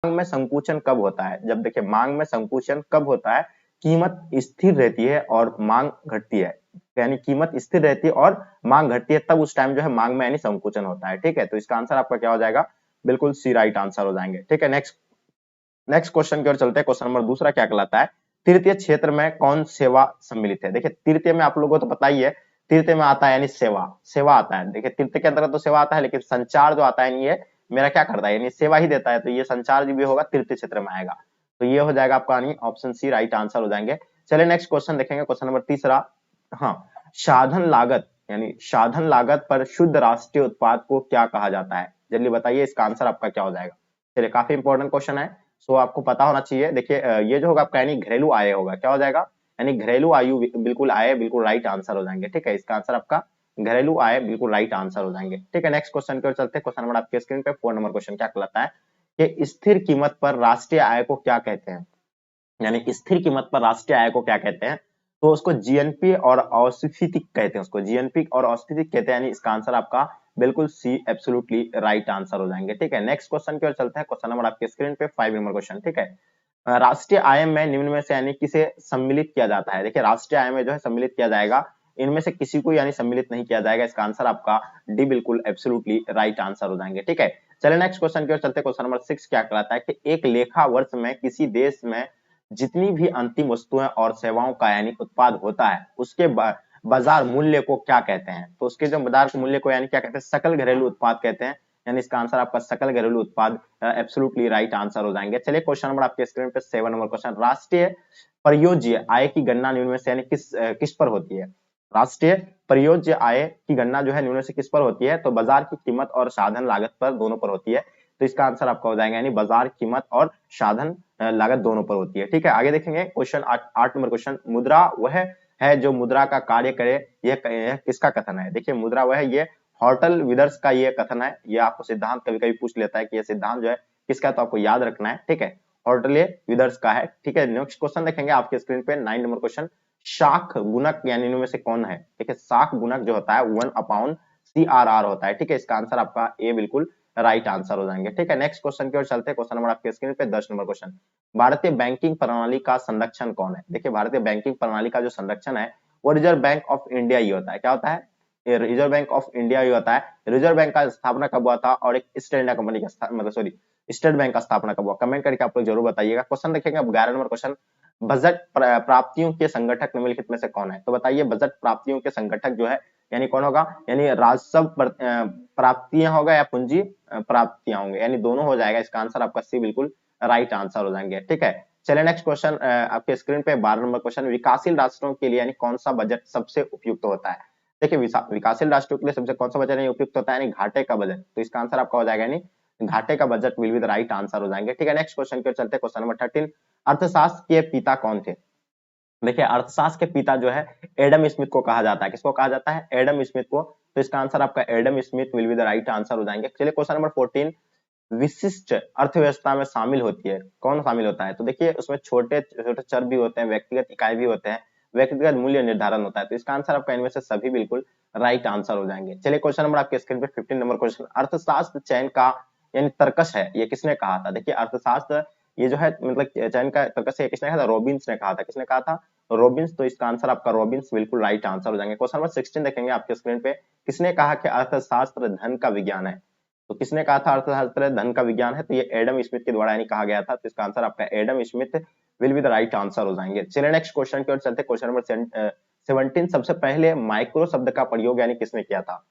मांग में संकुचन कब होता है? जब देखिए मांग में संकुचन कब होता है? कीमत स्थिर रहती है और मांग घटती है, यानी कीमत स्थिर रहती है और मांग घटती है, तब उस टाइम जो है मांग में यानी संकुचन होता है। ठीक है, तो इसका आंसर आपका क्या हो जाएगा? बिल्कुल सी राइट आंसर हो जाएंगे। ठीक है, नेक्स्ट क्वेश्चन की ओर चलते हैं। क्वेश्चन नंबर दूसरा क्या कहलाता है? तृतीय क्षेत्र में कौन सेवा सम्मिलित है? देखिए तृतीय में आप लोगों को तो पता ही है, तृतीय में आता है यानी सेवा, सेवा आता है। देखिए तृतीय के अंतर्गत तो सेवा आता है, लेकिन संचार जो आता है ये मेरा क्या करता है, यानी सेवा ही देता है, तो ये संचार जो भी होगा तृतीय क्षेत्र में आएगा। तो ये हो जाएगा आपका यानी ऑप्शन सी राइट आंसर हो जाएंगे। चलिए नेक्स्ट क्वेश्चन देखेंगे, क्वेश्चन नंबर तीसरा। हाँ, साधन लागत यानी साधन लागत पर शुद्ध राष्ट्रीय उत्पाद को क्या कहा जाता है? जल्दी बताइए, इसका आंसर आपका क्या हो जाएगा? चलिए काफी इंपॉर्टेंट क्वेश्चन है, सो आपको पता होना चाहिए। देखिए ये जो होगा आपका यानी घरेलू आय होगा, क्या हो जाएगा? यानी घरेलू आयु बिल्कुल आय बिल्कुल राइट आंसर हो जाएंगे। ठीक है, इसका आंसर आपका घरेलू आय बिल्कुल राइट आंसर हो जाएंगे। ठीक है, नेक्स्ट क्वेश्चन की ओर चलते हैं। क्वेश्चन नंबर आपके स्क्रीन पे 4 नंबर क्वेश्चन क्या कहलाता है कि स्थिर कीमत पर राष्ट्रीय आय को क्या कहते हैं? यानी स्थिर कीमत पर राष्ट्रीय आय को क्या कहते हैं? तो उसको जीएनपी और औसफितिक कहते हैं, उसको जीएनपी और औसफितिक कहते हैं, यानी इसका आंसर आपका बिल्कुल सी एब्सोल्युटली राइट आंसर हो जाएंगे। ठीक है, नेक्स्ट क्वेश्चन की ओर चलते हैं। क्वेश्चन नंबर आपके स्क्रीन पे 5 नंबर क्वेश्चन। ठीक है, राष्ट्रीय आय में निम्न में से यानी किसे सम्मिलित किया जाता है? देखिए राष्ट्रीय आय में जो है सम्मिलित किया जाएगा, इनमें से किसी को यानी सम्मिलित नहीं किया जाएगा। इसका आंसर आपका डी बिल्कुल एब्सोल्युटली राइट आंसर हो जाएंगे। ठीक है, चलिए नेक्स्ट क्वेश्चन की ओर चलते हैं। क्वेश्चन नंबर 6 क्या कहलाता है कि एक लेखा वर्ष में किसी देश में जितनी भी अंतिम वस्तुएं और सेवाओं का यानी उत्पाद होता है, उसके बाजार मूल्य को क्या कहते हैं? तो उसके जो बाजार मूल्य को यानी क्या कहते हैं? सकल घरेलू उत्पाद कहते हैं, यानी इसका आंसर आपका सकल घरेलू उत्पाद एब्सोल्युटली राइट आंसर हो जाएंगे। चलिए क्वेश्चन नंबर आपके स्क्रीन पे 7 नंबर क्वेश्चन। राष्ट्रीय परियोज्य आय की गणना निम्न में से यानी किस पर होती है? राष्ट्रीय परियोज्य आय की गणना जो है निम्न में से किस पर होती है? तो बाजार की कीमत और साधन लागत पर, दोनों पर होती है। तो इसका आंसर आपका हो जाएगा यानी बाजार कीमत और साधन लागत दोनों पर होती है। ठीक है, आगे देखेंगे क्वेश्चन 8 नंबर क्वेश्चन। मुद्रा वह है जो मुद्रा का कार्य करे, यह किसका कथन है? देखिए मुद्रा वह है, ये हॉर्टल विदर्स का ये कथन है। ये आपको सिद्धांत कभी कभी पूछ लेता है कि ये सिद्धांत जो है किसका, तो आपको याद रखना है। ठीक है, हॉर्टल विदर्स का है। ठीक है, नेक्स्ट क्वेश्चन देखेंगे आपके स्क्रीन पे 9 नंबर क्वेश्चन। शाख गुणक यानी इनमें से कौन है? देखिए शाख गुणक जो होता है 1/CRR होता है। ठीक है, इसका आंसर आपका ए बिल्कुल राइट आंसर हो जाएंगे। ठीक है, नेक्स्ट क्वेश्चन की ओर चलते हैं। क्वेश्चन नंबर आपके स्क्रीन पे 10 नंबर क्वेश्चन। भारतीय बैंकिंग प्रणाली का संरक्षण कौन है? देखिए भारतीय बैंकिंग प्रणाली का जो संरक्षण है वो रिजर्व बैंक ऑफ इंडिया ही होता है। क्या होता है? रिजर्व बैंक ऑफ इंडिया ही होता है। रिजर्व बैंक का स्थापना कब हुआ था और एक ईस्ट इंडिया कंपनी का मतलब सॉरी स्टेट बैंक का स्थापना कब हुआ? कमेंट करके आप लोग जरूर बताइएगा। क्वेश्चन देखेंगे अब 11 नंबर क्वेश्चन। बजट प्राप्तियों के संगठक निम्नलिखित में से कौन है? तो बताइए बजट प्राप्तियों के संगठक जो है यानी कौन होगा? यानी राजस्व प्राप्तियां होगा या पूंजी प्राप्तियां होंगे, यानी दोनों हो जाएगा। इसका आंसर आपका सी बिल्कुल राइट आंसर हो जाएंगे। ठीक है, चलिए नेक्स्ट क्वेश्चन आपके स्क्रीन पे 12 नंबर क्वेश्चन। विकासशील राष्ट्रों के लिए यानी कौन सा बजट सबसे उपयुक्त होता है? देखिए विकासशील राष्ट्रों के लिए सबसे कौन सा बजट नहीं उपयुक्त होता है? यानी घाटे का बजट। तो इसका आंसर आपका हो जाएगा यानी घाटे का budget will be the right answer हो जाएंगे। ठीक है, नेक्स्ट क्वेश्चन की ओर चलते हैं। Question number 13। अर्थशास्त्र के पिता कौन थे? देखिए अर्थशास्त्र के पिता जो है एडम स्मिथ को कहा जाता है। किसको कहा जाता है? एडम स्मिथ को। तो इसका आंसर आपका Adam Smith will be the right answer हो जाएंगे। चलिए क्वेश्चन नंबर 14। विशिष्ट अर्थव्यवस्था में शामिल होती है, कौन शामिल होता है? तो देखिए उसमें छोटे छोटे चर भी होते हैं, व्यक्तिगत इकाई भी होते हैं, व्यक्तिगत मूल्य निर्धारण होता है। तो इसका आंसर आपका इनमें से सभी बिल्कुल राइट आंसर हो जाएंगे। चलिए क्वेश्चन नंबर आपके स्क्रीन पे 15 नंबर क्वेश्चन। अर्थशास्त्र चयन का यानी तर्कश है, ये किसने कहा था? देखिए अर्थशास्त्र ये जो है मतलब चयन का तर्कश है, किसने कहा था? रॉबिन्स ने कहा था। किसने कहा था? रॉबिन्स। तो इसका आंसर आपका रॉबिन्स बिल्कुल राइट आंसर हो जाएंगे। क्वेश्चन नंबर 16 देखेंगे आपके स्क्रीन पे। किसने कहा कि अर्थशास्त्र धन का विज्ञान है? तो किसने कहा था अर्थशास्त्र धन का विज्ञान है? तो ये एडम स्मिथ के द्वारा यानी कहा गया था। तो इसका आंसर आपका Adam Smith will be the right answer हो जाएंगे। चलिए नेक्स्ट क्वेश्चन की ओर चलते हैं। Question number 17। सबसे पहले माइक्रो शब्द का प्रयोग यानी किसने किया था?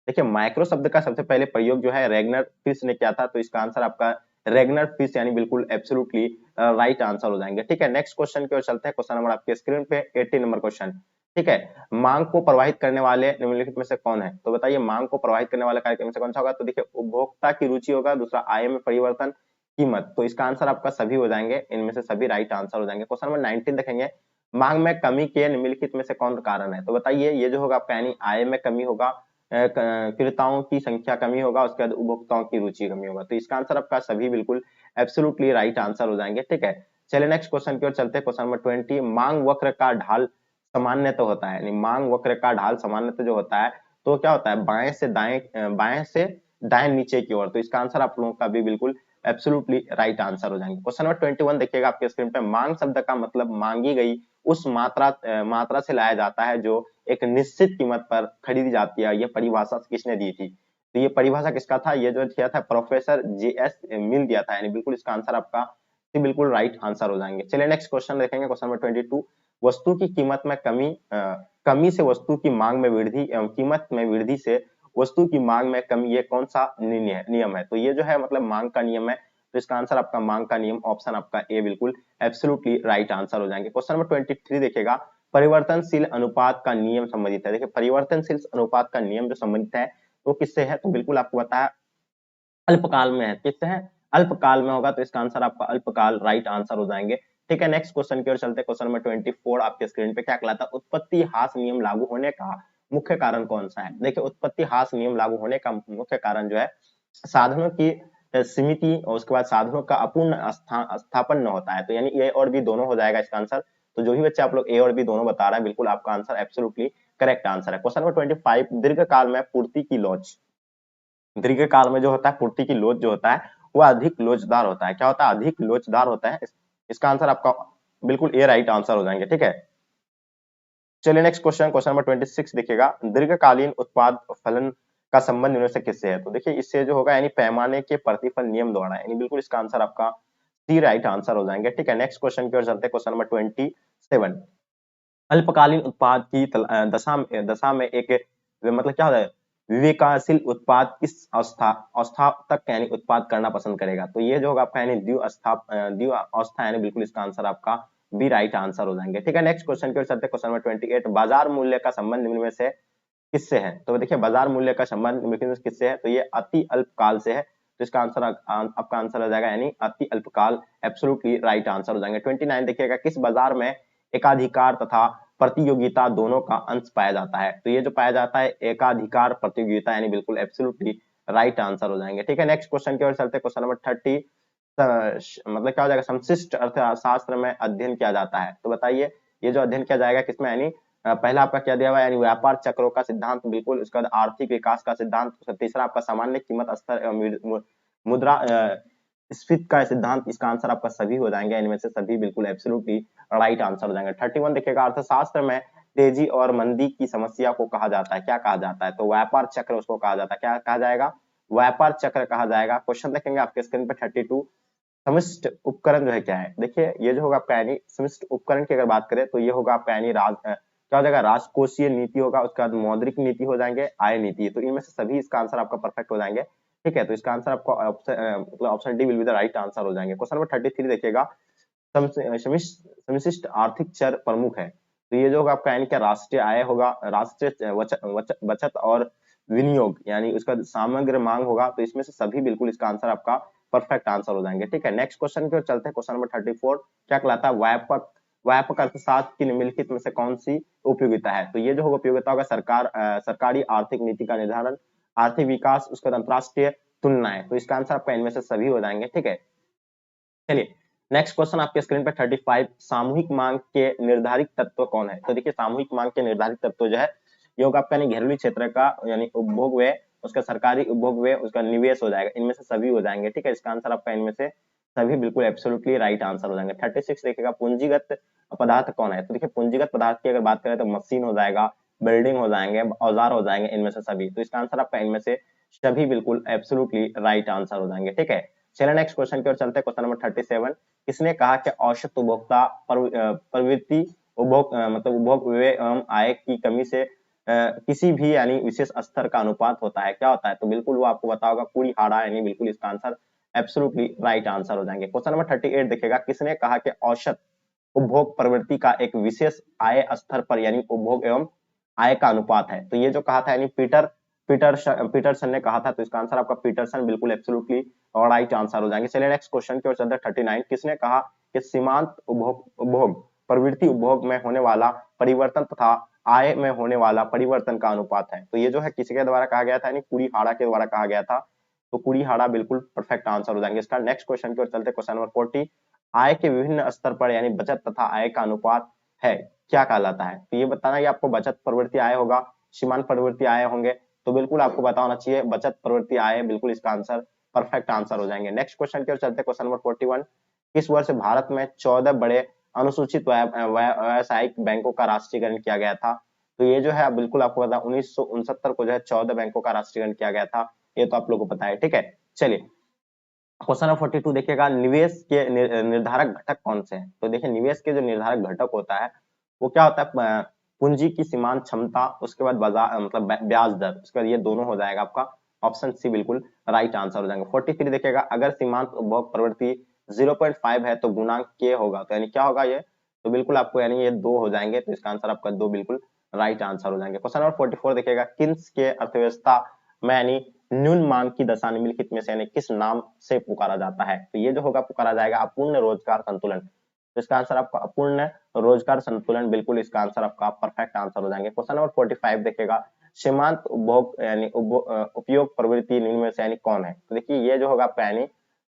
देखिए माइक्रो शब्द का सबसे पहले प्रयोग जो है रेगनर फिश ने किया था। तो इसका आंसर आपका रेगनर फिश यानी बिल्कुल एब्सोल्युटली राइट आंसर हो जाएंगे। ठीक है, नेक्स्ट क्वेश्चन की ओर चलते हैं। क्वेश्चन नंबर आपके स्क्रीन पे 18 नंबर क्वेश्चन। ठीक है, मांग को प्रभावित करने वाले निम्नलिखित में से कौन है? तो बताइए मांग को प्रभावित करने वाला कारक में से कौन सा होगा? तो देखिए उपभोक्ता की रुचि होगा, दूसरा आय में परिवर्तन, कीमत। तो इसका आंसर आपका सभी हो जाएंगे, इनमें से सभी राइट आंसर हो जाएंगे। क्वेश्चन नंबर 19 देखेंगे। मांग में कमी के निम्नलिखित में से कौन कारण है? तो बताइए ये जो होगा आपका यानी आय में कमी होगा, क्रेताओं की संख्या कमी होगा, उसके बाद उपभोक्ताओं की रुचि कमी होगा। तो इसका आंसर आपका सभी बिल्कुल एब्सोल्युटली राइट आंसर हो जाएंगे। ठीक है, चलिए नेक्स्ट क्वेश्चन की ओर चलते हैं। Question number 20। मांग वक्र का ढाल सामान्य तो होता है, यानी मांग वक्र का ढाल सामान्य जो होता है तो क्या होता है? बाएं से दाएं नीचे की ओर। तो इसका आंसर आप लोगों का भी बिल्कुल एब्सोल्युटली राइट आंसर हो जाएंगे। क्वेश्चन नंबर 21 देखिएगा आपके स्क्रीन पे, मांग शब्द का मतलब मांगी गई उस मात्रा से लाया जाता है जो एक निश्चित कीमत पर खरीदी जाती है। यह परिभाषा किसने दी थी? तो ये परिभाषा किसका था? ये जो दिया था प्रोफेसर JS मिल दिया था, यानी बिल्कुल इसका आंसर आपका बिल्कुल राइट आंसर हो जाएंगे। चलिए नेक्स्ट क्वेश्चन देखेंगे, क्वेश्चन नंबर 22, वस्तु की कीमत में कमी से वस्तु की मांग में वृद्धि एवं कीमत में वृद्धि से वस्तु की मांग में कमी, ये कौन सा नियम है? तो ये जो है मतलब मांग का नियम है, तो इसका आंसर आपका मांग का नियम ऑप्शन आपका ए बिल्कुल एब्सोल्युटली राइट आंसर हो जाएंगे। क्वेश्चन नंबर 23 देखिएगा, परिवर्तनशील अनुपात का नियम संबंधित है। देखिए परिवर्तनशील अनुपात का नियम जो संबंधित है वो किससे है? तो बिल्कुल आपको बताया अल्पकाल में है। किससे है? अल्पकाल में होगा, तो इसका आंसर आपका अल्पकाल राइट आंसर हो जाएंगे। ठीक है, नेक्स्ट क्वेश्चन की ओर चलते हैं। क्वेश्चन नंबर 24 आपके स्क्रीन पे क्या कहलाता है? उत्पत्ति हास नियम लागू होने का मुख्य कारण कौन सा है? देखिए उत्पत्ति हास नियम लागू होने का मुख्य कारण जो है साधनों की सीमिति और उसके बाद साधनों का अपूर्ण स्थापन न होता है। तो यानी ए और बी दोनों हो जाएगा इसका आंसर। तो जो भी बच्चे आप लोग ए और बी दोनों बता रहे हैं, बिल्कुल आपका आंसर एब्सोल्युटली करेक्ट आंसर है। क्वेश्चन नंबर 25, दीर्घकाल में पूर्ति की लोच, दीर्घकाल में जो होता है पूर्ति की लोच जो होता है वह अधिक लोचदार होता है। क्या होता है? अधिक लोचदार होता है। इसका आंसर आपका बिल्कुल ए राइट आंसर हो जाएंगे। ठीक है, चलिए नेक्स्ट क्वेश्चन, क्वेश्चन नंबर 26 देखिएगा, दीर्घकालीन उत्पाद फलन का संबंध इनमें से किससे है? तो देखिए इससे जो होगा यानी पैमाने के प्रतिफल नियम द्वारा, यानी बिल्कुल इसका आंसर आपका सी राइट आंसर हो जाएंगे। ठीक है, नेक्स्ट क्वेश्चन की ओर चलते हैं। क्वेश्चन नंबर 27, अल्पकालीन उत्पाद की दशा में एक मतलब क्या होता है? विवेकशील उत्पाद किस अवस्था तक यानी उत्पाद करना पसंद करेगा? तो ये जो होगा आपका यानी द्विव अवस्था, यानी बिल्कुल इसका आंसर आपका बी राइट आंसर हो जाएंगे। ठीक है, नेक्स्ट क्वेश्चन की ओर चलते हैं। क्वेश्चन नंबर 28, बाजार मूल्य का संबंध निम्न में से किससे है? तो देखिए बाजार मूल्य का संबंध निम्न में से किससे है? तो ये अति अल्पकाल से है। तो इसका आंसर आपका आंसर हो जाएगा यानी अति अल्पकाल, एब्सोल्युटली राइट आंसर हो जाएंगे। 29 देखिएगा, किस बाजार में एकाधिकार तथा प्रतियोगिता दोनों का अंश पाया जाता है? तो ये जो पाया जाता है एकाधिकार प्रतियोगिता, यानी बिल्कुल एब्सोल्युटली राइट आंसर हो जाएंगे। ठीक है, नेक्स्ट क्वेश्चन की ओर चलते हैं। क्वेश्चन नंबर 30, मतलब क्या हो जाएगा? संशिष्ट अर्थशास्त्र में अध्ययन किया जाता है। तो बताइए ये जो अध्ययन किया जाएगा किसमें? यानी पहला आपका क्या दिया हुआ है? यानी व्यापार चक्रों का सिद्धांत, बिल्कुल। उसके बाद आर्थिक विकास का सिद्धांत, तीसरा आपका सामान्य कीमत स्तर मुद्रा स्फीति का सिद्धांत। इसका आंसर आपका सभी हो जाएंगे, इनमें से सभी बिल्कुल एब्सोल्युटली राइट आंसर हो जाएंगे। 31 देखिएगा, अर्थशास्त्र में तेजी और मंदी की समस्या को कहा जाता है। क्या कहा जाता है? तो व्यापार चक्र उसको कहा जाता है। क्या कहा जाएगा? व्यापार चक्र कहा जाएगा। क्वेश्चन देखेंगे आपके स्क्रीन पर 32, समष्ट उपकरण जो है क्या है? देखिए ये जो होगा आपका यानी समष्ट उपकरण की अगर बात करें तो ये होगा आपका यानी क्या हो जाएगा? राजकोषीय नीति होगा, उसके बाद मौद्रिक नीति हो जाएंगे, आय नीति। तो इनमें से सभी इसका आंसर आपका परफेक्ट हो जाएंगे। ठीक है, तो इसका आंसर आपको मतलब option D will be the right answer हो जाएंगे। क्वेश्चन नंबर 33 देखिएगा, समशिष्ट आर्थिक चर प्रमुख है। तो ये जो होगा आपका यानी क्या? राष्ट्रीय आय होगा, राष्ट्रीय बचत और विनियोग, यानी उसका समग्र मांग होगा। तो इसमें से सभी बिल्कुल इसका आंसर आपका परफेक्ट आंसर हो जाएंगे। ठीक है, नेक्स्ट क्वेश्चन की ओर चलते हैं। क्वेश्चन नंबर 34 क्या कहलाता है? व्यापक अर्थशास्त्र की निम्नलिखित में से कौन सी उपयोगिता है? तो ये जो होगा उपयोगिता होगा सरकारी आर्थिक नीति का निर्धारण, आर्थिक विकास, उसके बाद अंतरराष्ट्रीय तुलनाएं। तो इसका आंसर आपका इनमें से सभी हो जाएंगे। ठीक है, चलिए नेक्स्ट क्वेश्चन आपके स्क्रीन पे 35, सामूहिक मांग के निर्धारित तत्व कौन है? तो देखिए सामूहिक मांग के निर्धारित तत्व जो है ये होगा आपका घरेलू क्षेत्र का यानी उपभोग व्यय, उसका सरकारी उपभोग व्यय, उसका निवेश हो जाएगा। इनमें से सभी हो जाएंगे। ठीक है, इसका आंसर आपका इनमें से सभी बिल्कुल एब्सोल्युटली राइट आंसर हो जाएंगे। 36 देखिएगा, पूंजीगत पदार्थ कौन है? तो देखिए पूंजीगत पदार्थ की अगर बात करें तो मशीन हो जाएगा, बिल्डिंग हो जाएंगे, औजार हो जाएंगे, इनमें से सभी। तो इसका आंसर आपका इनमें से सभी बिल्कुल एब्सोल्युटली राइट आंसर हो जाएंगे। ठीक है, चलिए नेक्स्ट क्वेश्चन की ओर चलते हैं। क्वेश्चन नंबर 37, किसने कहा कि औसत उपभोक्ता प्रवृत्ति मतलब उपभोग व्यय एवं आय की कमी से किसी भी यानी विशेष स्तर का अनुपात होता है? क्या होता है? तो बिल्कुल वो आपको बताओगा कुड़ीहाड़ा, यानी बिल्कुल इसका आंसर एब्सोल्युटली राइट आंसर हो जाएंगे। क्वेश्चन नंबर 38 देखिएगा, किसने कहा कि औसत उपभोग प्रवृत्ति का एक विशेष आय स्तर पर यानी उपभोग एवं आय का अनुपात है? तो ये जो कहा था यानी पीटरसन ने कहा था। तो इसका आंसर आपका पीटरसन बिल्कुल एब्सोल्युटली राइट आंसर हो जाएंगे। चलिए नेक्स्ट क्वेश्चन की ओर चलते हैं। 39, किसने कहा कि सीमांत उपभोग प्रवृत्ति उपभोग में होने वाला परिवर्तन तथा आय में होने वाला परिवर्तन का अनुपात है? तो ये जो है किसी के द्वारा कहा गया था? यानी कुड़ीहाड़ा के द्वारा कहा गया था। तो कुड़ीहाड़ा बिल्कुल परफेक्ट आंसर हो जाएंगे इसका। नेक्स्ट क्वेश्चन की ओर चलते हैं। क्वेश्चन नंबर 40, आय के विभिन्न स्तर पर यानी बचत तथा आय का अनुपात है क्या कहलाता है? तो ये बताना कि आपको बचत प्रवृत्ति आय होगा, सीमांत प्रवृत्ति आय होंगे। तो बिल्कुल आपको बताना चाहिए बचत प्रवृत्ति आय, बिल्कुल इसका आंसर परफेक्ट आंसर हो जाएंगे। नेक्स्ट क्वेश्चन की ओर चलते हैं, क्वेश्चन नंबर 41। किस वर्ष भारत में 14 बड़े अनुसूचित व्यावसायिक बैंकों का राष्ट्रीयकरण किया गया था? तो ये जो है बिल्कुल आपको पता, 1969 को जो है 14 बैंकों का राष्ट्रीयकरण किया गया था, ये तो आप लोगों को पता है। ठीक है, चलिए क्वेश्चन नंबर 42 देखिएगा, निवेश के निर्धारक घटक कौन से हैं? तो देखिए निवेश के जो निर्धारक घटक होता है वो क्या होता है, पूंजी की सीमांत क्षमता, उसके बाद बाजार मतलब ब्याज दर, उसके बाद ये दोनों हो जाएगा आपका ऑप्शन सी बिल्कुल राइट आंसर हो जाएगा। 43 देखिएगा, अगर सीमांत उपभोग प्रवृत्ति 0.5 है तो गुणांक के होगा, तो यानी क्या होगा ये, तो बिल्कुल आपको यानी ये 2 हो जाएंगे, तो इसका आंसर आपका 2 बिल्कुल राइट आंसर हो जाएंगे। क्वेश्चन नंबर 44 देखिएगा, किन्स के अर्थव्यवस्था में यानी न्यून मांग की दशा निम्नलिखित में से यानी किस नाम से पुकारा जाता है? तो ये जो होगा पुकारा जाएगा अपूर्ण रोजगार संतुलन। तो इसका आंसर आपका अपूर्ण रोजगार संतुलन, बिल्कुल इसका आंसर आपका परफेक्ट आंसर हो जाएंगे। क्वेश्चन नंबर 45 देखिएगा, सीमांत उपभोग यानी उपयोग प्रवृत्ति निम्न में से यानी कौन है? तो देखिए ये जो होगा आपका यानी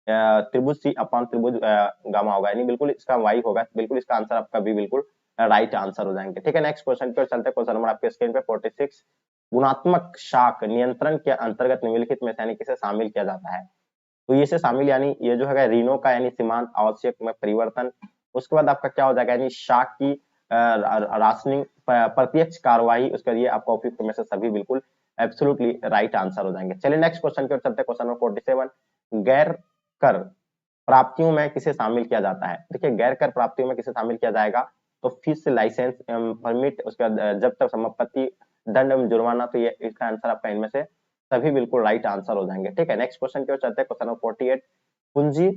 त्रिभुज सी अपान त्रिभुज गामा होगा, यानी बिल्कुल इसका वाई होगा, बिल्कुल इसका आंसर आपका भी बिल्कुल राइट आंसर हो जाएंगे। ठीक है, नेक्स्ट क्वेश्चन पर चलते हैं। क्वेश्चन नंबर आपके स्क्रीन पे 46, गुणात्मक शाख नियंत्रण के अंतर्गत निम्नलिखित में से यानी किसे शामिल किया जाता है? तो ये से शामिल यानी ये जो है ऋणों का यानी सीमांत आवश्यक में परिवर्तन, उसके बाद आपका क्या हो जाएगा यानी शाख की राशनिंग प्रत्यक्ष कार्रवाई, उसके बाद ये आपका उपयुक्त में से सभी बिल्कुल एब्सोल्युटली राइट आंसर हो जाएंगे। चलिए नेक्स्ट क्वेश्चन की ओर चलते हैं, क्वेश्चन नंबर 47, गैर कर प्राप्तियों में किसे शामिल किया जाता है? देखिए गैर कर प्राप्तियों में किसे शामिल किया जाएगा, तो फीस, लाइसेंस, परमिट, उसके बाद जब तक संपत्ति, दंड एवं जुर्माना, तो ये इसका आंसर आपका इनमें से सभी बिल्कुल राइट आंसर हो जाएंगे। ठीक है, नेक्स्ट क्वेश्चन की ओर चलते हैं, क्वेश्चन नंबर 48, पूंजी,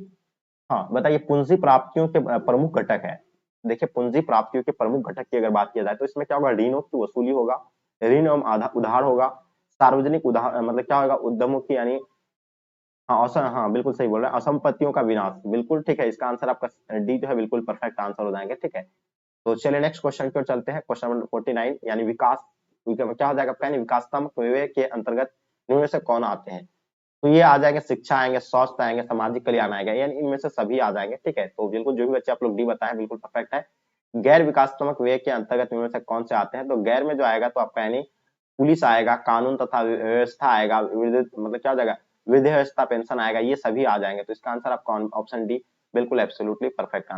हाँ बताइए पूंजी प्राप्तियों के प्रमुख घटक है। देखिए पूंजी प्राप्तियों के प्रमुख घटक की अगर बात किया जाए तो इसमें क्या होगा, ऋणों की वसूली होगा, ऋण एवं उधार होगा, सार्वजनिक उधार मतलब क्या होगा, उद्यमों की यानी हाँ बिल्कुल सही बोल रहे हैं, असंपत्तियों का विनाश, बिल्कुल ठीक है, इसका आंसर आपका डी जो है बिल्कुल परफेक्ट आंसर हो जाएंगे। ठीक है, तो चलिए नेक्स्ट क्वेश्चन की ओर चलते हैं, क्वेश्चन नंबर 49 यानी विकास, क्या हो जाएगा आपका यानी विकासात्मक व्यय के अंतर्गत इनमें से कौन आते हैं? तो ये आ जाएंगे शिक्षा आएंगे, स्वास्थ्य आएंगे, सामाजिक कल्याण आएगा, यानी इनमें से सभी आ जाएंगे। ठीक है, तो बिल्कुल जो भी बच्चे आप लोग डी बताएं बिल्कुल परफेक्ट है। गैर विकासात्मक व्यय के अंतर्गत इनमें से कौन से आते हैं? तो गैर में जो आएगा तो आपका यानी पुलिस आएगा, कानून तथा व्यवस्था आएगा, मतलब क्या हो जाएगा, विधि व्यवस्था, पेंशन आएगा, ये सभी आ जाएंगे, तो इसका आंसर आपका ऑप्शन डी बिल्कुल एब्सोल्युटली परफेक्ट आंसर।